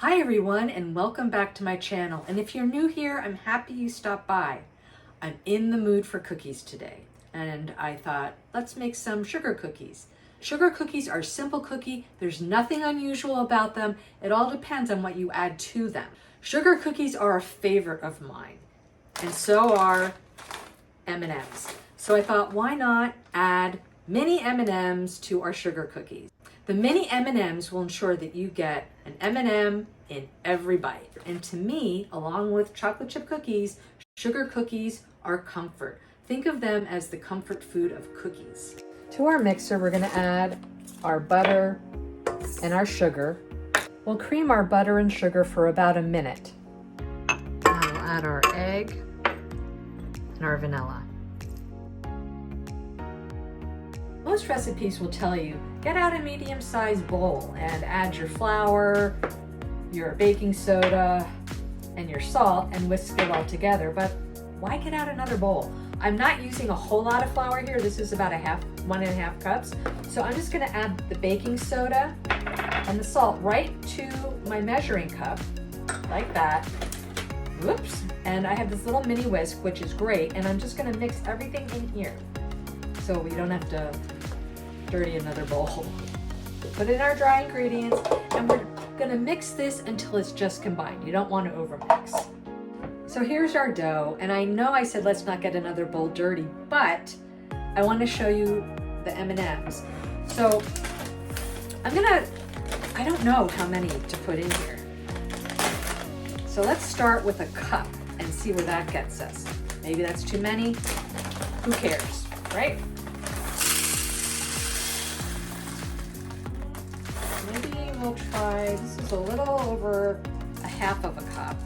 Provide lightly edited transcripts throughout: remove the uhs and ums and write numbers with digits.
Hi everyone, and welcome back to my channel. And if you're new here, I'm happy you stopped by. I'm in the mood for cookies today, and I thought, let's make some sugar cookies. Sugar cookies are a simple cookie. There's nothing unusual about them. It all depends on what you add to them. Sugar cookies are a favorite of mine, and so are M&Ms. So I thought, why not add mini M&Ms to our sugar cookies? The mini M&Ms will ensure that you get an M&M in every bite. And to me, along with chocolate chip cookies, sugar cookies are comfort. Think of them as the comfort food of cookies. To our mixer, we're gonna add our butter and our sugar. We'll cream our butter and sugar for about a minute. Now we'll add our egg and our vanilla. Most recipes will tell you, get out a medium-sized bowl and add your flour, your baking soda, and your salt and whisk it all together. But why get out another bowl? I'm not using a whole lot of flour here. This is about 1.5 cups. So I'm just gonna add the baking soda and the salt right to my measuring cup, like that. Whoops. And I have this little mini whisk, which is great. And I'm just gonna mix everything in here, so we don't have to dirty another bowl. Put in our dry ingredients, and we're gonna mix this until it's just combined. You don't want to overmix. So here's our dough, and I know I said let's not get another bowl dirty, but I want to show you the M&Ms. So I don't know how many to put in here. So let's start with a cup and see where that gets us. Maybe that's too many. Who cares, right? Maybe we'll try, this is a little over 1/2 of a cup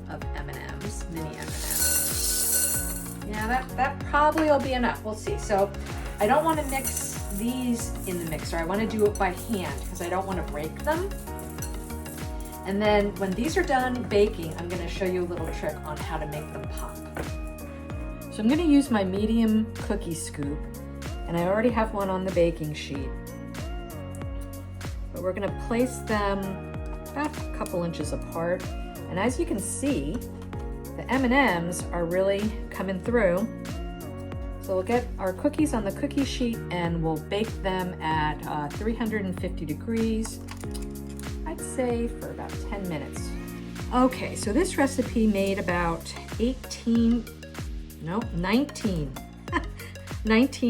of M&Ms, mini M&Ms. Yeah, that probably will be enough. We'll see. So I don't want to mix these in the mixer. I want to do it by hand because I don't want to break them. And then when these are done baking, I'm going to show you a little trick on how to make them pop. So I'm going to use my medium cookie scoop, and I already have one on the baking sheet. But we're going to place them about a couple inches apart. And as you can see, the M&Ms are really coming through. So we'll get our cookies on the cookie sheet and we'll bake them at 350 degrees, I'd say for about 10 minutes. Okay, so this recipe made about 19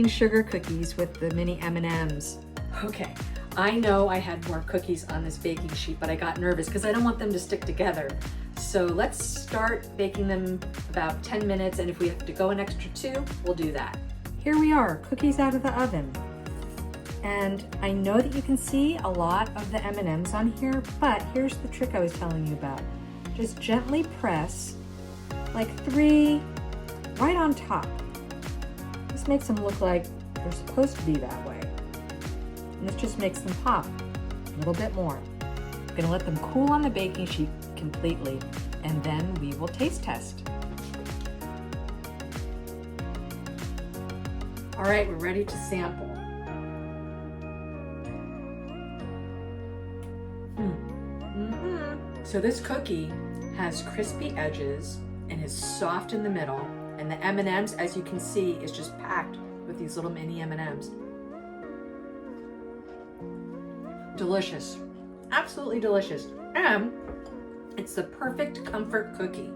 sugar cookies with the mini M&Ms. Okay, I know I had more cookies on this baking sheet, but I got nervous because I don't want them to stick together. So let's start baking them about 10 minutes, and if we have to go an extra 2, we'll do that. Here we are, cookies out of the oven. And I know that you can see a lot of the M&Ms on here, but here's the trick I was telling you about. Just gently press like 3 right on top. This makes them look like they're supposed to be that way. And this just makes them pop a little bit more. I'm gonna let them cool on the baking sheet completely, and then we will taste test. All right, we're ready to sample. So this cookie has crispy edges and is soft in the middle, and the M&Ms, as you can see, is just packed with these little mini M&Ms. Delicious, absolutely delicious, and it's the perfect comfort cookie.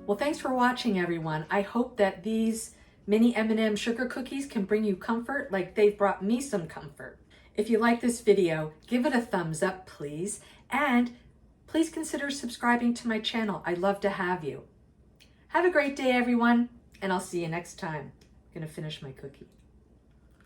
Well, thanks for watching, everyone. I hope that these mini M&M sugar cookies can bring you comfort like they've brought me some comfort. If you like this video, give it a thumbs up, please, and please consider subscribing to my channel. I'd love to have you. Have a great day, everyone, and I'll see you next time. I'm gonna finish my cookie.